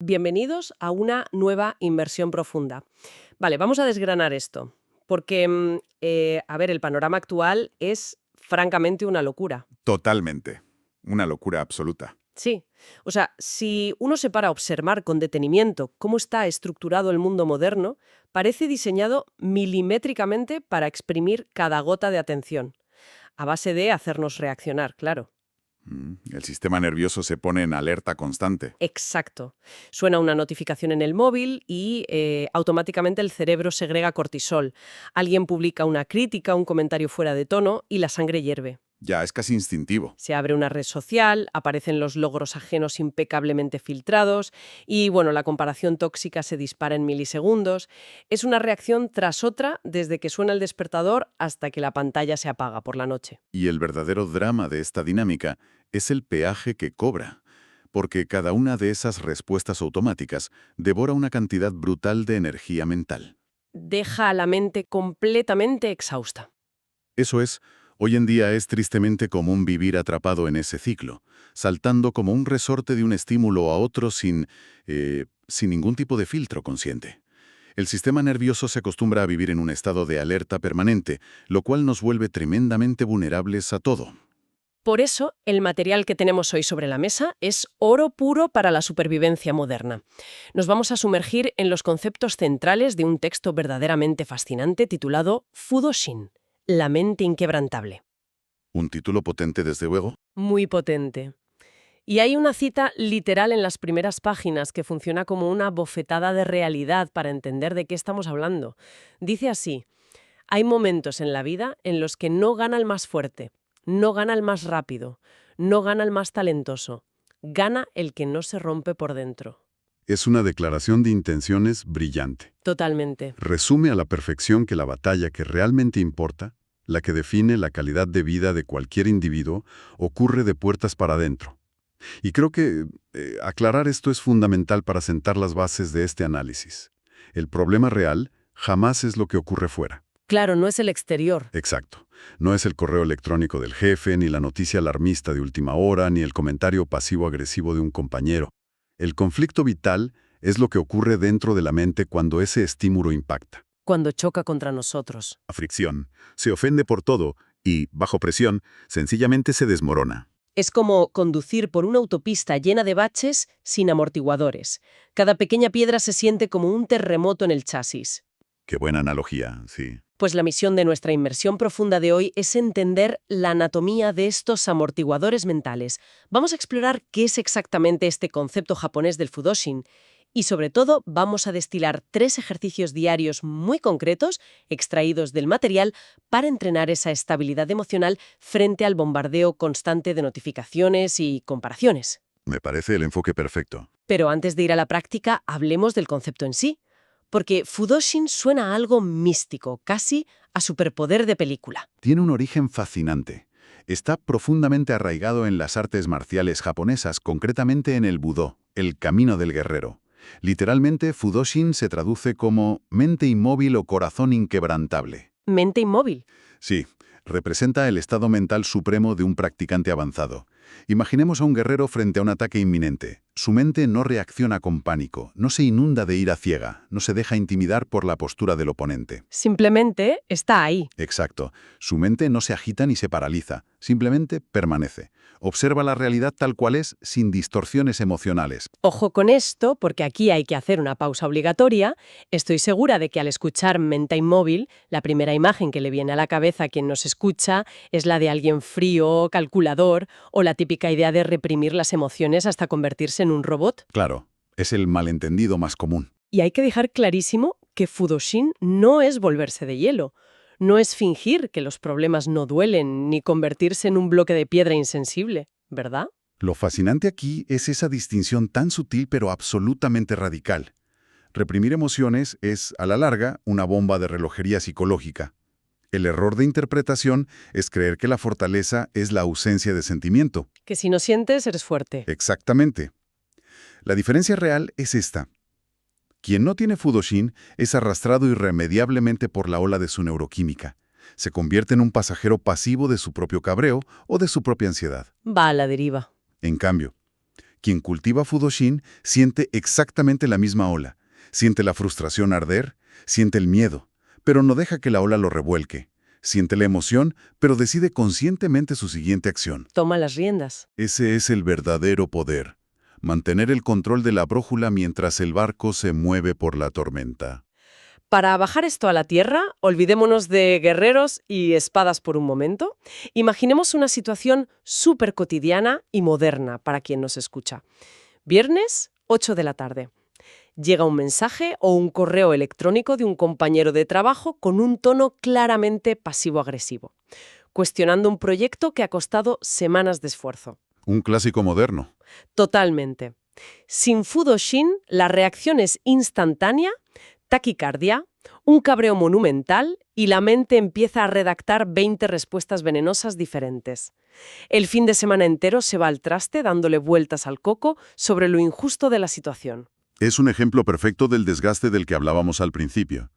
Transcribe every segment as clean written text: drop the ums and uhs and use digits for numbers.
Bienvenidos a una nueva inversión profunda. Vale, vamos a desgranar esto, porque, a ver, el panorama actual es francamente una locura. Totalmente. Una locura absoluta. Sí, o sea, si uno se para a observar con detenimiento cómo está estructurado el mundo moderno, parece diseñado milimétricamente para exprimir cada gota de atención, a base de hacernos reaccionar, claro. El sistema nervioso se pone en alerta constante. Exacto. Suena una notificación en el móvil y automáticamente el cerebro segrega cortisol. Alguien publica una crítica, un comentario fuera de tono y la sangre hierve. Ya es casi instintivo. Se abre una red social, aparecen los logros ajenos impecablemente filtrados y, bueno, la comparación tóxica se dispara en milisegundos. Es una reacción tras otra desde que suena el despertador hasta que la pantalla se apaga por la noche. Y el verdadero drama de esta dinámica es el peaje que cobra, porque cada una de esas respuestas automáticas devora una cantidad brutal de energía mental. Deja a la mente completamente exhausta. Eso es, hoy en día es tristemente común vivir atrapado en ese ciclo, saltando como un resorte de un estímulo a otro sin ningún tipo de filtro consciente. El sistema nervioso se acostumbra a vivir en un estado de alerta permanente, lo cual nos vuelve tremendamente vulnerables a todo. Por eso, el material que tenemos hoy sobre la mesa es oro puro para la supervivencia moderna. Nos vamos a sumergir en los conceptos centrales de un texto verdaderamente fascinante titulado Fudoshin, la mente inquebrantable. Un título potente, desde luego. Muy potente. Y hay una cita literal en las primeras páginas que funciona como una bofetada de realidad para entender de qué estamos hablando. Dice así: hay momentos en la vida en los que no gana el más fuerte, no gana el más rápido, no gana el más talentoso, gana el que no se rompe por dentro. Es una declaración de intenciones brillante. Totalmente. Resume a la perfección que la batalla que realmente importa, la que define la calidad de vida de cualquier individuo, ocurre de puertas para adentro. Y creo que aclarar esto es fundamental para sentar las bases de este análisis. El problema real jamás es lo que ocurre fuera. Claro, no es el exterior. Exacto. No es el correo electrónico del jefe, ni la noticia alarmista de última hora, ni el comentario pasivo-agresivo de un compañero. El conflicto vital es lo que ocurre dentro de la mente cuando ese estímulo impacta. Cuando choca contra nosotros. La fricción. Se ofende por todo y, bajo presión, sencillamente se desmorona. Es como conducir por una autopista llena de baches sin amortiguadores. Cada pequeña piedra se siente como un terremoto en el chasis. Qué buena analogía, sí. Pues la misión de nuestra inmersión profunda de hoy es entender la anatomía de estos amortiguadores mentales. Vamos a explorar qué es exactamente este concepto japonés del Fudoshin y, sobre todo, vamos a destilar 3 ejercicios diarios muy concretos, extraídos del material, para entrenar esa estabilidad emocional frente al bombardeo constante de notificaciones y comparaciones. Me parece el enfoque perfecto. Pero antes de ir a la práctica, hablemos del concepto en sí. Porque Fudoshin suena a algo místico, casi a superpoder de película. Tiene un origen fascinante. Está profundamente arraigado en las artes marciales japonesas, concretamente en el Budó, el camino del guerrero. Literalmente, Fudoshin se traduce como mente inmóvil o corazón inquebrantable. Mente inmóvil. Sí, representa el estado mental supremo de un practicante avanzado. Imaginemos a un guerrero frente a un ataque inminente. Su mente no reacciona con pánico, no se inunda de ira ciega, no se deja intimidar por la postura del oponente. Simplemente está ahí. Exacto. Su mente no se agita ni se paraliza, simplemente permanece. Observa la realidad tal cual es, sin distorsiones emocionales. Ojo con esto, porque aquí hay que hacer una pausa obligatoria. Estoy segura de que al escuchar mente inmóvil, la primera imagen que le viene a la cabeza a quien nos escucha es la de alguien frío, calculador, o la típica idea de reprimir las emociones hasta convertirse en un robot. Claro, es el malentendido más común. Y hay que dejar clarísimo que Fudoshin no es volverse de hielo. No es fingir que los problemas no duelen, ni convertirse en un bloque de piedra insensible, ¿verdad? Lo fascinante aquí es esa distinción tan sutil pero absolutamente radical. Reprimir emociones es, a la larga, una bomba de relojería psicológica. El error de interpretación es creer que la fortaleza es la ausencia de sentimiento. Que si no sientes, eres fuerte. Exactamente. La diferencia real es esta. Quien no tiene Fudoshin es arrastrado irremediablemente por la ola de su neuroquímica. Se convierte en un pasajero pasivo de su propio cabreo o de su propia ansiedad. Va a la deriva. En cambio, Quien cultiva Fudoshin siente exactamente la misma ola. Siente la frustración arder, siente el miedo, pero no deja que la ola lo revuelque. Siente la emoción, pero decide conscientemente su siguiente acción. Toma las riendas. Ese es el verdadero poder. Mantener el control de la brújula mientras el barco se mueve por la tormenta. Para bajar esto a la tierra, olvidémonos de guerreros y espadas por un momento. Imaginemos una situación súper cotidiana y moderna para quien nos escucha. Viernes, 8 de la tarde. Llega un mensaje o un correo electrónico de un compañero de trabajo con un tono claramente pasivo-agresivo, cuestionando un proyecto que ha costado semanas de esfuerzo. Un clásico moderno. Totalmente. Sin Fudoshin, la reacción es instantánea, taquicardia, un cabreo monumental y la mente empieza a redactar 20 respuestas venenosas diferentes. El fin de semana entero se va al traste dándole vueltas al coco sobre lo injusto de la situación. Es un ejemplo perfecto del desgaste del que hablábamos al principio.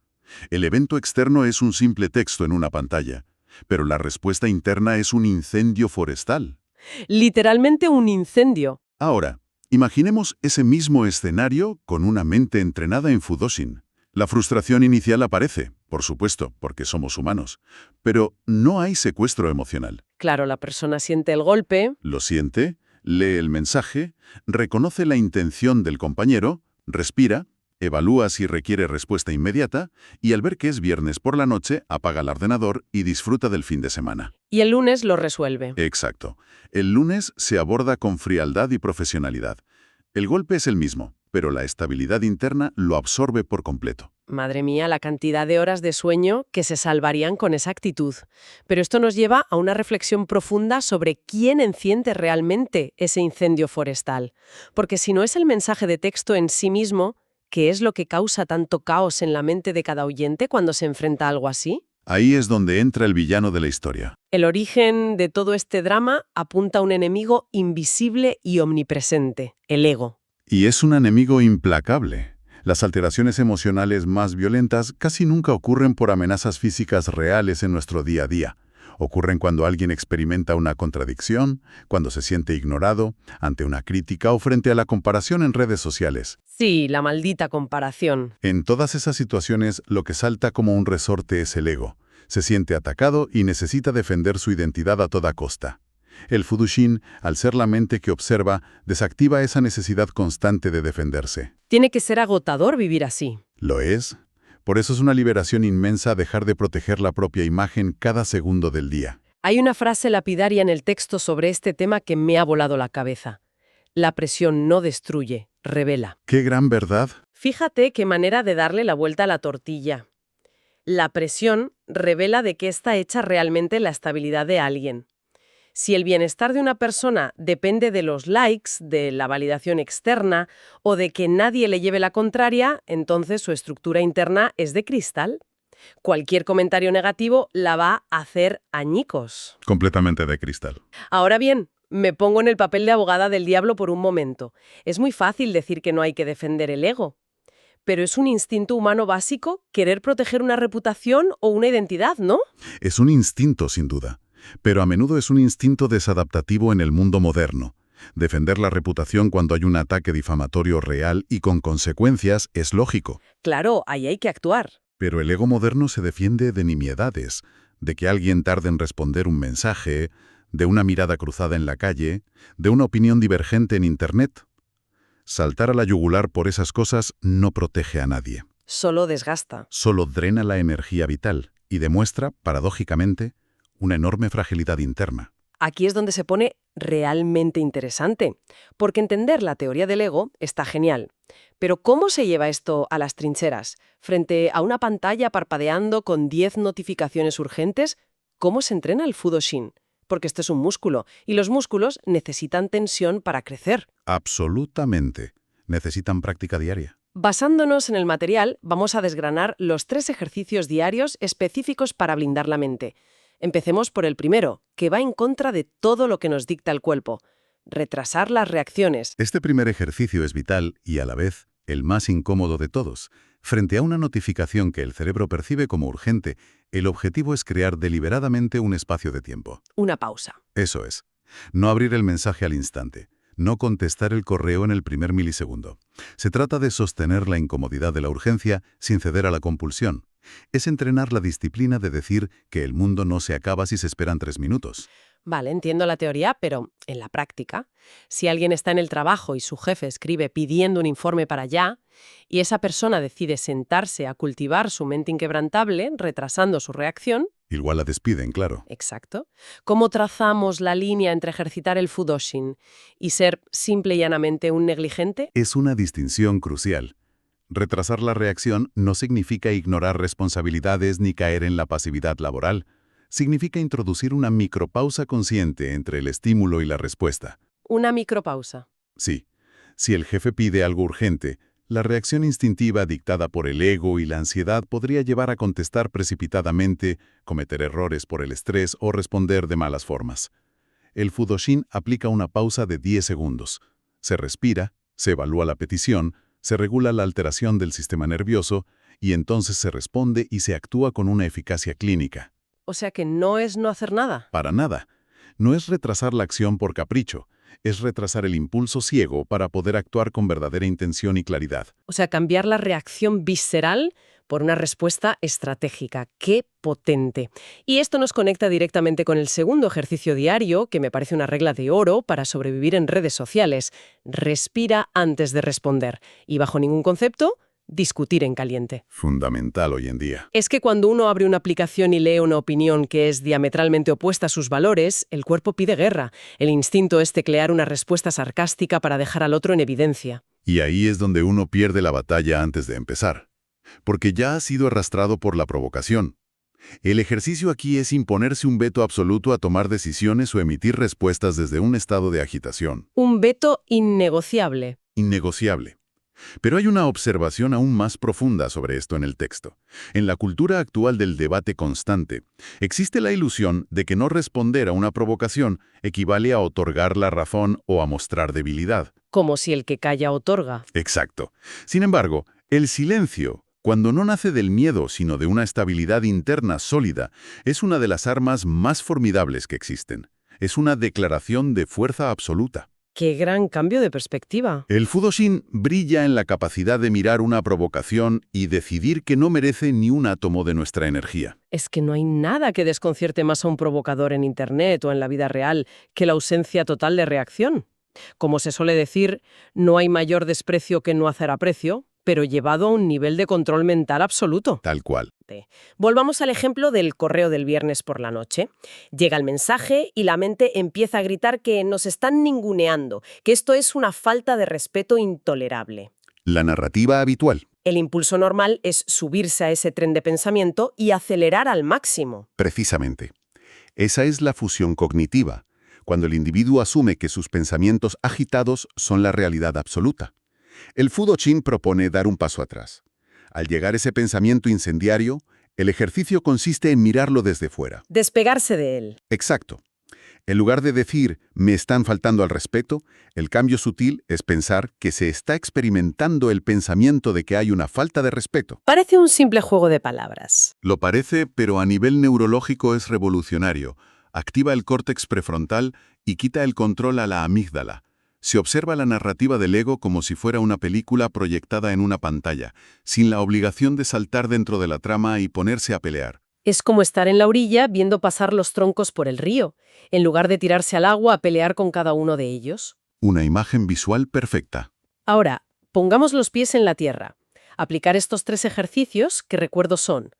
El evento externo es un simple texto en una pantalla, pero la respuesta interna es un incendio forestal. Literalmente un incendio. Ahora, imaginemos ese mismo escenario con una mente entrenada en Fudoshin. La frustración inicial aparece, por supuesto, porque somos humanos, pero no hay secuestro emocional. Claro, la persona siente el golpe. Lo siente, lee el mensaje, reconoce la intención del compañero, respira, evalúa si requiere respuesta inmediata y al ver que es viernes por la noche, apaga el ordenador y disfruta del fin de semana. Y el lunes lo resuelve. Exacto. El lunes se aborda con frialdad y profesionalidad. El golpe es el mismo, pero la estabilidad interna lo absorbe por completo. Madre mía, la cantidad de horas de sueño que se salvarían con esa actitud. Pero esto nos lleva a una reflexión profunda sobre quién enciende realmente ese incendio forestal. Porque si no es el mensaje de texto en sí mismo, ¿qué es lo que causa tanto caos en la mente de cada oyente cuando se enfrenta a algo así? Ahí es donde entra el villano de la historia. El origen de todo este drama apunta a un enemigo invisible y omnipresente, el ego. Y es un enemigo implacable. Las alteraciones emocionales más violentas casi nunca ocurren por amenazas físicas reales en nuestro día a día. Ocurren cuando alguien experimenta una contradicción, cuando se siente ignorado, ante una crítica o frente a la comparación en redes sociales. Sí, la maldita comparación. En todas esas situaciones, lo que salta como un resorte es el ego. Se siente atacado y necesita defender su identidad a toda costa. El Fudoshin, al ser la mente que observa, desactiva esa necesidad constante de defenderse. Tiene que ser agotador vivir así. ¿Lo es? Por eso es una liberación inmensa dejar de proteger la propia imagen cada segundo del día. Hay una frase lapidaria en el texto sobre este tema que me ha volado la cabeza. La presión no destruye, revela. ¡Qué gran verdad! Fíjate qué manera de darle la vuelta a la tortilla. La presión revela de qué está hecha realmente la estabilidad de alguien. Si el bienestar de una persona depende de los likes, de la validación externa o de que nadie le lleve la contraria, entonces su estructura interna es de cristal. Cualquier comentario negativo la va a hacer añicos. Completamente de cristal. Ahora bien, me pongo en el papel de abogada del diablo por un momento. Es muy fácil decir que no hay que defender el ego. Pero es un instinto humano básico querer proteger una reputación o una identidad, ¿no? Es un instinto, sin duda. Pero a menudo es un instinto desadaptativo en el mundo moderno. Defender la reputación cuando hay un ataque difamatorio real y con consecuencias es lógico. Claro, ahí hay que actuar. Pero el ego moderno se defiende de nimiedades, de que alguien tarde en responder un mensaje, de una mirada cruzada en la calle, de una opinión divergente en Internet. Saltar a la yugular por esas cosas no protege a nadie. Solo desgasta. Solo drena la energía vital y demuestra, paradójicamente, una enorme fragilidad interna. Aquí es donde se pone realmente interesante, porque entender la teoría del ego está genial. Pero ¿cómo se lleva esto a las trincheras? Frente a una pantalla parpadeando con 10 notificaciones urgentes, ¿cómo se entrena el Fudoshin? Porque esto es un músculo, y los músculos necesitan tensión para crecer. Absolutamente. Necesitan práctica diaria. Basándonos en el material, vamos a desgranar los 3 ejercicios diarios específicos para blindar la mente. Empecemos por el primero, que va en contra de todo lo que nos dicta el cuerpo. Retrasar las reacciones. Este primer ejercicio es vital y, a la vez, el más incómodo de todos. Frente a una notificación que el cerebro percibe como urgente, el objetivo es crear deliberadamente un espacio de tiempo. Una pausa. Eso es. No abrir el mensaje al instante. no contestar el correo en el primer milisegundo. Se trata de sostener la incomodidad de la urgencia sin ceder a la compulsión. Es entrenar la disciplina de decir que el mundo no se acaba si se esperan 3 minutos. Vale, entiendo la teoría, pero en la práctica, si alguien está en el trabajo y su jefe escribe pidiendo un informe para allá, y esa persona decide sentarse a cultivar su mente inquebrantable, retrasando su reacción. Igual la despiden, claro. Exacto. ¿Cómo trazamos la línea entre ejercitar el fudoshin y ser simple y llanamente un negligente? Es una distinción crucial. Retrasar la reacción no significa ignorar responsabilidades ni caer en la pasividad laboral. Significa introducir una micropausa consciente entre el estímulo y la respuesta. Una micropausa. Sí, si el jefe pide algo urgente, la reacción instintiva dictada por el ego y la ansiedad podría llevar a contestar precipitadamente, cometer errores por el estrés o responder de malas formas. El fudoshin aplica una pausa de 10 segundos. Se respira, se evalúa la petición, se regula la alteración del sistema nervioso y entonces se responde y se actúa con una eficacia clínica. O sea que no es no hacer nada. Para nada. No es retrasar la acción por capricho, es retrasar el impulso ciego para poder actuar con verdadera intención y claridad. O sea, cambiar la reacción visceral por una respuesta estratégica. ¡Qué potente! Y esto nos conecta directamente con el segundo ejercicio diario, que me parece una regla de oro para sobrevivir en redes sociales. Respira antes de responder. Y bajo ningún concepto, discutir en caliente. Fundamental hoy en día. Es que cuando uno abre una aplicación y lee una opinión que es diametralmente opuesta a sus valores, el cuerpo pide guerra. El instinto es teclear una respuesta sarcástica para dejar al otro en evidencia. Y ahí es donde uno pierde la batalla antes de empezar. Porque ya ha sido arrastrado por la provocación. El ejercicio aquí es imponerse un veto absoluto a tomar decisiones o emitir respuestas desde un estado de agitación. Un veto innegociable. Innegociable. Pero hay una observación aún más profunda sobre esto en el texto. En la cultura actual del debate constante, existe la ilusión de que no responder a una provocación equivale a otorgar la razón o a mostrar debilidad. Como si el que calla otorga. Exacto. Sin embargo, el silencio, cuando no nace del miedo, sino de una estabilidad interna sólida, es una de las armas más formidables que existen. Es una declaración de fuerza absoluta. ¡Qué gran cambio de perspectiva! El fudoshin brilla en la capacidad de mirar una provocación y decidir que no merece ni un átomo de nuestra energía. Es que no hay nada que desconcierte más a un provocador en Internet o en la vida real que la ausencia total de reacción. Como se suele decir, no hay mayor desprecio que no hacer aprecio, pero llevado a un nivel de control mental absoluto. Tal cual. Volvamos al ejemplo del correo del viernes por la noche. Llega el mensaje y la mente empieza a gritar que nos están ninguneando, que esto es una falta de respeto intolerable. La narrativa habitual. El impulso normal es subirse a ese tren de pensamiento y acelerar al máximo. Precisamente. Esa es la fusión cognitiva, cuando el individuo asume que sus pensamientos agitados son la realidad absoluta. El fudoshin propone dar un paso atrás. Al llegar ese pensamiento incendiario, el ejercicio consiste en mirarlo desde fuera. Despegarse de él. Exacto. En lugar de decir, me están faltando al respeto, el cambio sutil es pensar que se está experimentando el pensamiento de que hay una falta de respeto. Parece un simple juego de palabras. Lo parece, pero a nivel neurológico es revolucionario. Activa el córtex prefrontal y quita el control a la amígdala. Se observa la narrativa del ego como si fuera una película proyectada en una pantalla, sin la obligación de saltar dentro de la trama y ponerse a pelear. Es como estar en la orilla viendo pasar los troncos por el río, en lugar de tirarse al agua a pelear con cada uno de ellos. Una imagen visual perfecta. Ahora, pongamos los pies en la tierra. Aplicar estos 3 ejercicios, que recuerdo son: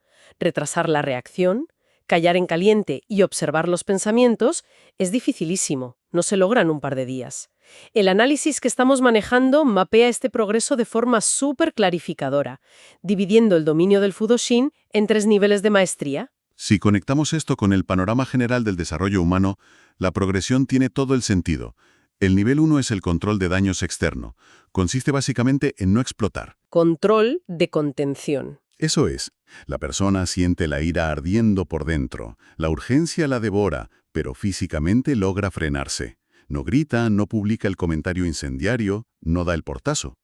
retrasar la reacción, callar en caliente y observar los pensamientos, es dificilísimo, no se logra en un par de días. El análisis que estamos manejando mapea este progreso de forma súper clarificadora, dividiendo el dominio del fudoshin en 3 niveles de maestría. Si conectamos esto con el panorama general del desarrollo humano, la progresión tiene todo el sentido. El nivel 1 es el control de daños externo. Consiste básicamente en no explotar. Control de contención. Eso es. La persona siente la ira ardiendo por dentro. La urgencia la devora, pero físicamente logra frenarse. No grita, no publica el comentario incendiario, no da el portazo.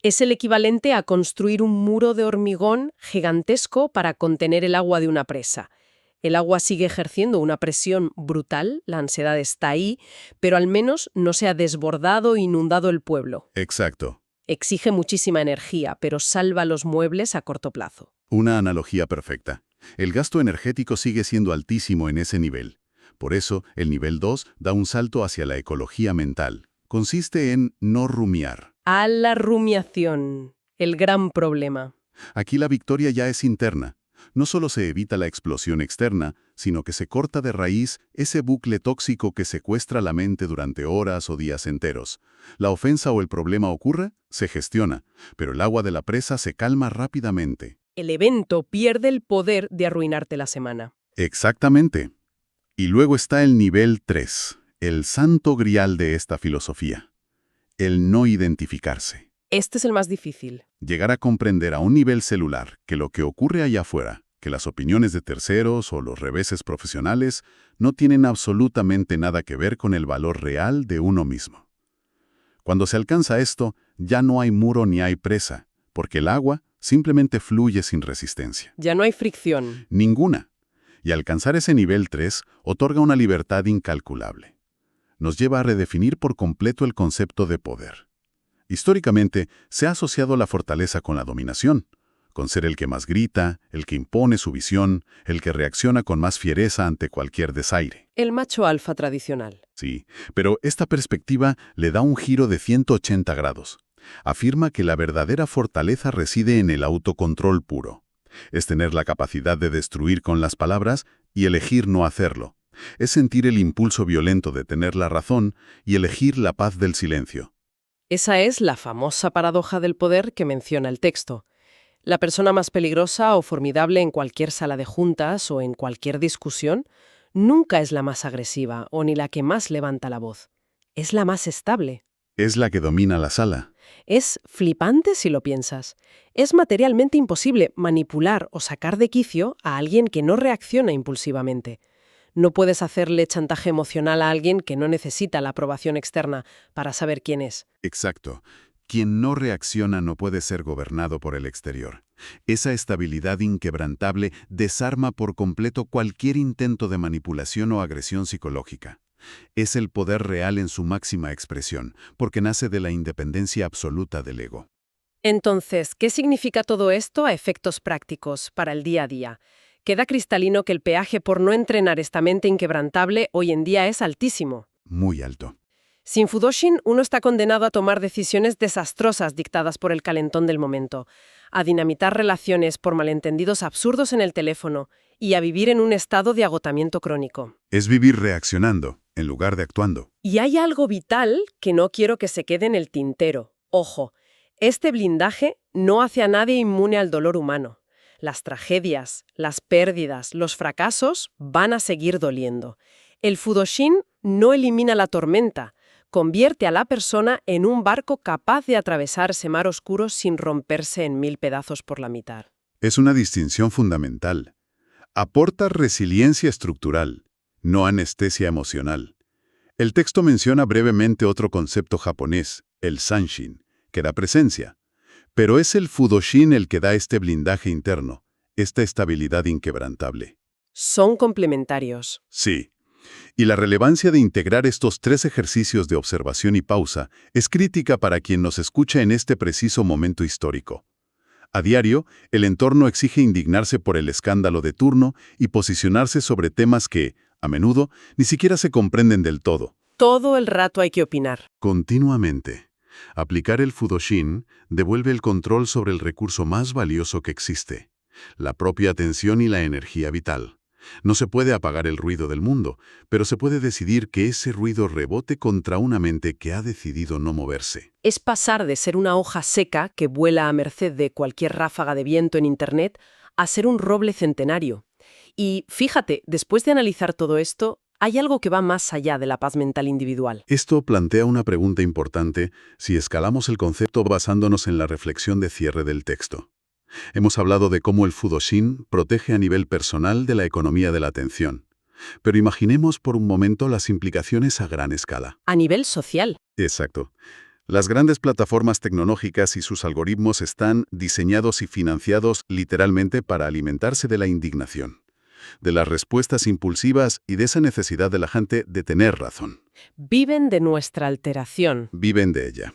Es el equivalente a construir un muro de hormigón gigantesco para contener el agua de una presa. El agua sigue ejerciendo una presión brutal, la ansiedad está ahí, pero al menos no se ha desbordado e inundado el pueblo. Exacto. Exige muchísima energía, pero salva los muebles a corto plazo. Una analogía perfecta. El gasto energético sigue siendo altísimo en ese nivel. Por eso, el nivel 2 da un salto hacia la ecología mental. Consiste en no rumiar. A la rumiación, el gran problema. Aquí la victoria ya es interna. No solo se evita la explosión externa, sino que se corta de raíz ese bucle tóxico que secuestra la mente durante horas o días enteros. La ofensa o el problema ocurre, se gestiona, pero el agua de la presa se calma rápidamente. El evento pierde el poder de arruinarte la semana. Exactamente. Y luego está el nivel 3, el santo grial de esta filosofía. El no identificarse. Este es el más difícil. Llegar a comprender a un nivel celular que lo que ocurre allá afuera, que las opiniones de terceros o los reveses profesionales no tienen absolutamente nada que ver con el valor real de uno mismo. Cuando se alcanza esto, ya no hay muro ni hay presa, porque el agua simplemente fluye sin resistencia. Ya no hay fricción. Ninguna. Y alcanzar ese nivel 3 otorga una libertad incalculable. Nos lleva a redefinir por completo el concepto de poder. Históricamente, se ha asociado la fortaleza con la dominación, con ser el que más grita, el que impone su visión, el que reacciona con más fiereza ante cualquier desaire. El macho alfa tradicional. Sí, pero esta perspectiva le da un giro de 180 grados. Afirma que la verdadera fortaleza reside en el autocontrol puro. Es tener la capacidad de destruir con las palabras y elegir no hacerlo. Es sentir el impulso violento de tener la razón y elegir la paz del silencio. Esa es la famosa paradoja del poder que menciona el texto. La persona más peligrosa o formidable en cualquier sala de juntas o en cualquier discusión nunca es la más agresiva o ni la que más levanta la voz. Es la más estable. Es la que domina la sala. Es flipante si lo piensas. Es materialmente imposible manipular o sacar de quicio a alguien que no reacciona impulsivamente. No puedes hacerle chantaje emocional a alguien que no necesita la aprobación externa para saber quién es. Exacto. Quien no reacciona no puede ser gobernado por el exterior. Esa estabilidad inquebrantable desarma por completo cualquier intento de manipulación o agresión psicológica. Es el poder real en su máxima expresión, porque nace de la independencia absoluta del ego. Entonces, ¿qué significa todo esto a efectos prácticos para el día a día? Queda cristalino que el peaje por no entrenar esta mente inquebrantable hoy en día es altísimo. Muy alto. Sin Fudoshin, uno está condenado a tomar decisiones desastrosas dictadas por el calentón del momento, a dinamitar relaciones por malentendidos absurdos en el teléfono y a vivir en un estado de agotamiento crónico. Es vivir reaccionando, en lugar de actuando. Y hay algo vital que no quiero que se quede en el tintero. Ojo, este blindaje no hace a nadie inmune al dolor humano. Las tragedias, las pérdidas, los fracasos van a seguir doliendo. El Fudoshin no elimina la tormenta, convierte a la persona en un barco capaz de atravesar ese mar oscuro sin romperse en 1000 pedazos por la mitad. Es una distinción fundamental. Aporta resiliencia estructural, no anestesia emocional. El texto menciona brevemente otro concepto japonés, el Sanshin, que da presencia. Pero es el Fudoshin el que da este blindaje interno, esta estabilidad inquebrantable. Son complementarios. Sí. Y la relevancia de integrar estos 3 ejercicios de observación y pausa es crítica para quien nos escucha en este preciso momento histórico. A diario, el entorno exige indignarse por el escándalo de turno y posicionarse sobre temas que, a menudo, ni siquiera se comprenden del todo. Todo el rato hay que opinar. Continuamente. Aplicar el Fudoshin devuelve el control sobre el recurso más valioso que existe, la propia atención y la energía vital. No se puede apagar el ruido del mundo, pero se puede decidir que ese ruido rebote contra una mente que ha decidido no moverse. Es pasar de ser una hoja seca que vuela a merced de cualquier ráfaga de viento en Internet a ser un roble centenario. Y fíjate, después de analizar todo esto, hay algo que va más allá de la paz mental individual. Esto plantea una pregunta importante si escalamos el concepto basándonos en la reflexión de cierre del texto. Hemos hablado de cómo el Fudoshin protege a nivel personal de la economía de la atención. Pero imaginemos por un momento las implicaciones a gran escala. A nivel social. Exacto. Las grandes plataformas tecnológicas y sus algoritmos están diseñados y financiados literalmente para alimentarse de la indignación. de las respuestas impulsivas y de esa necesidad de la gente de tener razón. Viven de nuestra alteración. Viven de ella.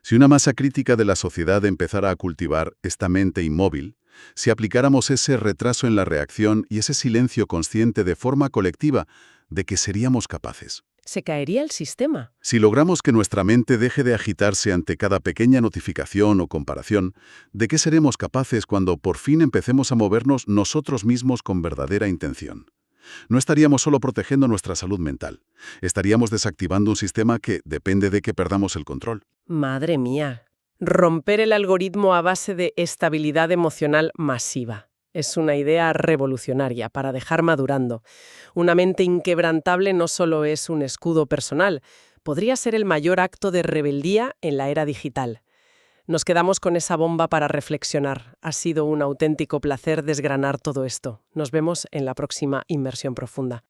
Si una masa crítica de la sociedad empezara a cultivar esta mente inmóvil, si aplicáramos ese retraso en la reacción y ese silencio consciente de forma colectiva, ¿de qué seríamos capaces? Se caería el sistema. Si logramos que nuestra mente deje de agitarse ante cada pequeña notificación o comparación, ¿de qué seremos capaces cuando por fin empecemos a movernos nosotros mismos con verdadera intención? No estaríamos solo protegiendo nuestra salud mental, estaríamos desactivando un sistema que depende de que perdamos el control. Madre mía. Romper el algoritmo a base de estabilidad emocional masiva. Es una idea revolucionaria para dejar madurando. Una mente inquebrantable no solo es un escudo personal, podría ser el mayor acto de rebeldía en la era digital. Nos quedamos con esa bomba para reflexionar. Ha sido un auténtico placer desgranar todo esto. Nos vemos en la próxima Inmersión Profunda.